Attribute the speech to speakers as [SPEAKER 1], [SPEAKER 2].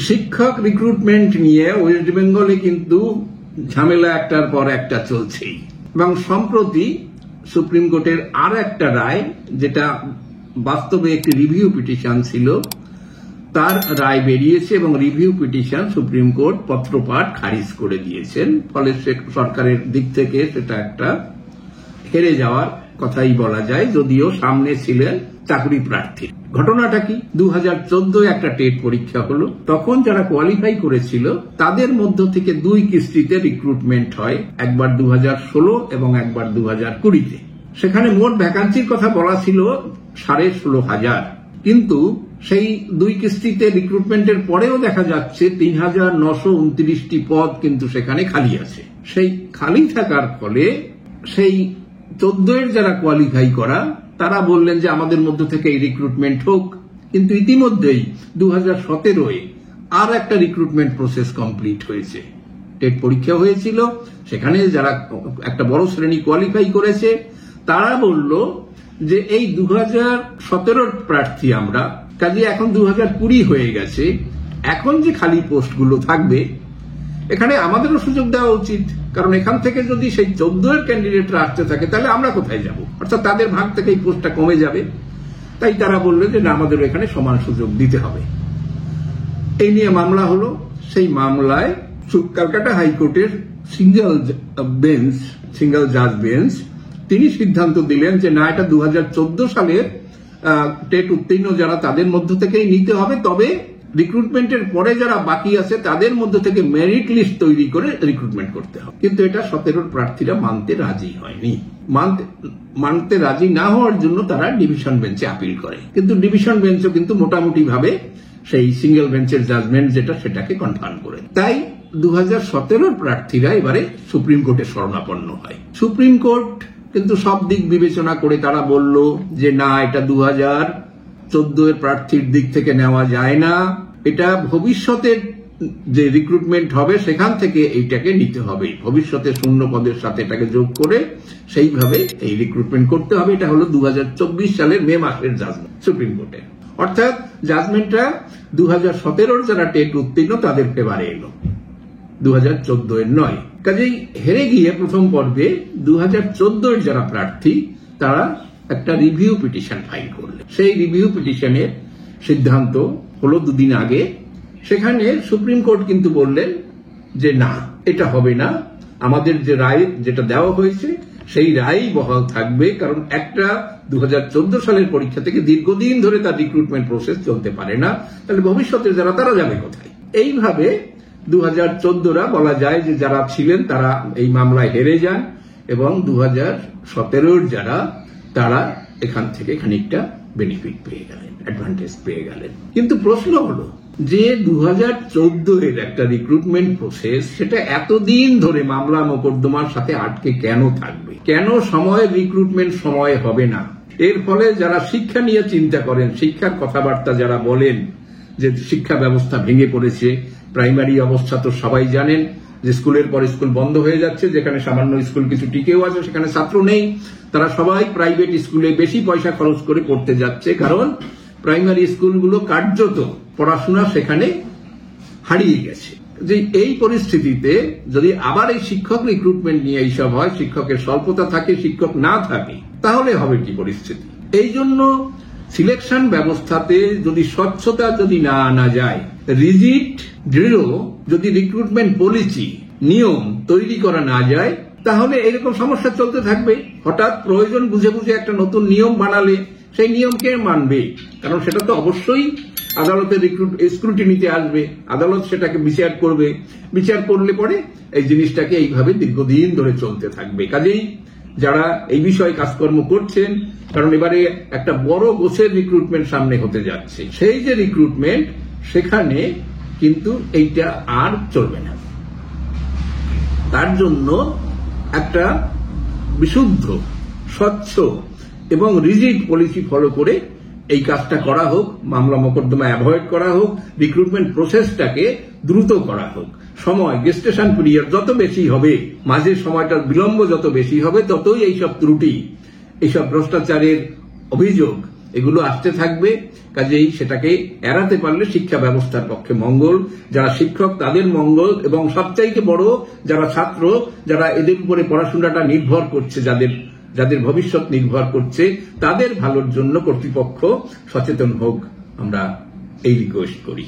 [SPEAKER 1] শিক্ষক রিক্রুটমেন্ট নিয়ে ওয়েস্ট বেঙ্গলে কিন্তু ঝামেলা একটার পর একটা চলছেই, এবং সম্প্রতি সুপ্রিম কোর্টের আর একটা রায়, যেটা বাস্তবে একটি রিভিউ পিটিশন ছিল, তার রায় বেরিয়েছে এবং রিভিউ পিটিশন সুপ্রিম কোর্ট পত্রপাঠ খারিজ করে দিয়েছেন। ফলে সরকারের দিক থেকে সেটা একটা হেরে যাওয়ার কথাই বলা যায়, যদিও সামনে ছিলেন চাকরি প্রার্থী। ঘটনাটা কি, 2014 একটা টেট পরীক্ষা হলো। তখন যারা কোয়ালিফাই করেছিল তাদের মধ্য থেকে দুই কিস্তিতে রিক্রুটমেন্ট হয়, একবার 2016 এবং একবার 2020-তে। সেখানে মোট ভ্যাকান্সির কথা বলা ছিল 16,500, কিন্তু সেই দুই কিস্তিতে রিক্রুটমেন্টের পরেও দেখা যাচ্ছে 3,929টি পদ কিন্তু সেখানে খালি আছে। সেই খালি থাকার ফলে সেই 14 যারা কোয়ালিফাই করা তারা বললেন যে আমাদের মধ্য থেকে এই রিক্রুটমেন্ট হোক, কিন্তু ইতিমধ্যেই 2017-এ আর একটা রিক্রুটমেন্ট প্রসেস কমপ্লিট হয়েছে। টেট পরীক্ষা হয়েছিল, সেখানে যারা একটা বড় শ্রেণী কোয়ালিফাই করেছে তারা বলল যে এই 2017-র প্রার্থী আমরা, কাজে এখন 2020 হয়ে গেছে, এখন যে খালি পোস্টগুলো থাকবে এখানে আমাদেরও সুযোগ দেওয়া উচিত, কারণ এখান থেকে যদি সেই 14 ক্যান্ডিডেটরা আসতে থাকে তাহলে আমরা কোথায় যাব, অর্থাৎ তাদের ভাগ থেকে এই পোস্টটা কমে যাবে। তাই তারা বললো যে না, আমাদের এখানে সমান সুযোগ দিতে হবে। এই নিয়ে মামলা হলো। সেই মামলায় ক্যালকাটা হাইকোর্টের সিঙ্গেল জাজ বেঞ্চ তিনি সিদ্ধান্ত দিলেন যে না, এটা 2014 সালের টেট উত্তীর্ণ যারা তাদের মধ্য থেকেই নিতে হবে, তবে রিক্রুটমেন্টের পরে যারা বাকি আছে তাদের মধ্যে থেকে মেরিট লিস্ট তৈরি করে রিক্রুটমেন্ট করতে হবে। কিন্তু এটা 17 প্রার্থীরা মানতে রাজি হয়নি। মানতে রাজি না হওয়ার জন্য তারা ডিভিশন বেঞ্চে আপিল করে, কিন্তু ডিভিশন বেঞ্চও কিন্তু মোটামুটি ভাবে সেই সিঙ্গেল বেঞ্চের জাজমেন্ট যেটা সেটাকে কনফার্ম করে। তাই 2017 প্রার্থীরা এবারে সুপ্রিম কোর্টে শরণাপন্ন হয়। সুপ্রিম কোর্ট কিন্তু সব দিক বিবেচনা করে তারা বলল যে না, এটা 2014 প্রার্থীর দিক থেকে নেওয়া যায় না, এটা ভবিষ্যতের যে রিক্রুটমেন্ট হবে সেখান থেকে এইটাকে নিতে হবে, ভবিষ্যতে শূন্য পদের সাথে এটাকে যোগ করে সেইভাবে এই রিক্রুটমেন্ট করতে হবে। এটা হলো 2024 সালের মে মাসের জাজমেন্ট সুপ্রিম কোর্টের, অর্থাৎ জাজমেন্টটা 2017 যারা টেট উত্তীর্ণ তাদের ফেভারে এলো, 2014 নয়। কাজেই হেরে গিয়ে প্রথম পর্বে 2014 যারা প্রার্থী তারা একটা রিভিউ পিটিশন ফাইল করলেন। সেই রিভিউ পিটিশনের সিদ্ধান্ত হলো দুদিন আগে। সেখানে সুপ্রিম কোর্ট কিন্তু বললেন যে না, এটা হবে না, আমাদের যে রায় যেটা দেওয়া হয়েছে সেই রায় বহাল থাকবে, কারণ একটা 2014 সালের পরীক্ষা থেকে দীর্ঘদিন ধরে তার রিক্রুটমেন্ট প্রসেস চলতে পারে না, তাহলে ভবিষ্যতে যারা তারা যাবে কোথায়। এইভাবে 2014-রা বলা যায় যে যারা ছিলেন তারা এই মামলায় হেরে যান, এবং 2017-র যারা তারা এখান থেকে খানিকটা বেনিফিট পেয়ে গেলেন, অ্যাডভান্টেজ পেয়ে গেলেন। কিন্তু প্রশ্ন হলো যে 2014-এর একটা রিক্রুটমেন্ট প্রসেস সেটা এতদিন ধরে মামলা মোকদ্দমার সাথে আটকে কেন থাকবে, কেন সময়ের রিক্রুটমেন্ট সময় হবে না? এর ফলে যারা শিক্ষা নিয়ে চিন্তা করেন, শিক্ষার কথাবার্তা যারা বলেন যে শিক্ষা ব্যবস্থা ভেঙে পড়েছে, প্রাইমারি অবস্থা তো সবাই জানেন যে স্কুলের পর স্কুল বন্ধ হয়ে যাচ্ছে, যেখানে সামান্য স্কুল কিছু টিকেও আছে সেখানে ছাত্র নেই, তারা সবাই প্রাইভেট স্কুলে বেশি পয়সা খরচ করে পড়তে যাচ্ছে, কারণ প্রাইমারি স্কুলগুলো কার্যত পড়াশোনা সেখানে হারিয়ে গেছে। যে এই পরিস্থিতিতে যদি আবার এই শিক্ষক রিক্রুটমেন্ট নিয়ে এইসব হয়, শিক্ষকের স্বল্পতা থাকে, শিক্ষক না থাকে, তাহলে হবে কি পরিস্থিতি? এই জন্য সিলেকশন ব্যবস্থাতে যদি স্বচ্ছতা যদি না আনা যায়, রিজিড দৃঢ় যদি রিক্রুটমেন্ট পলিসি নিয়ম তৈরি করা না যায়, তাহলে এরকম সমস্যা চলতে থাকবে। হঠাৎ প্রয়োজন বুঝে বুঝে একটা নতুন নিয়ম বানালে সেই নিয়ম কে মানবে? কারণ সেটা তো অবশ্যই আদালতের স্ক্রুটিনিতে আসবে, আদালত সেটাকে বিচার করবে, বিচার করলে পরে এই জিনিসটাকে এইভাবে দীর্ঘদিন ধরে চলতে থাকবে। কাজেই যারা এই বিষয়ে কাজকর্ম করছেন, কারণ এবারে একটা বড় গোছের রিক্রুটমেন্ট সামনে হতে যাচ্ছে, সেই যে রিক্রুটমেন্ট সেখানে কিন্তু এইটা আর চলবে না। তার জন্য একটা বিশুদ্ধ, স্বচ্ছ এবং রিজিড পলিসি ফলো করে এই কাজটা করা হোক, মামলা মোকদ্দমা অ্যাভয়েড করা হোক, রিক্রুটমেন্ট প্রসেসটাকে দ্রুত করা হোক। সময়, গেস্টেশন পিরিয়ড যত বেশি হবে, মাঝের সময়টার বিলম্ব যত বেশি হবে, ততই এইসব ত্রুটি, এইসব ভ্রষ্টাচারের অভিযোগ এগুলো আসতে থাকবে। কাজেই সেটাকে এড়াতে পারলে শিক্ষা ব্যবস্থার পক্ষে মঙ্গল, যারা শিক্ষক তাদের মঙ্গল, এবং সবচাইতে বড় যারা ছাত্র, যারা এদের উপরে পড়াশোনাটা নির্ভর করছে, যাদের ভবিষ্যৎ নির্ভর করছে, তাদের ভালোর জন্য কর্তৃপক্ষ সচেতন হোক, আমরা এই রিকোয়েস্ট করি।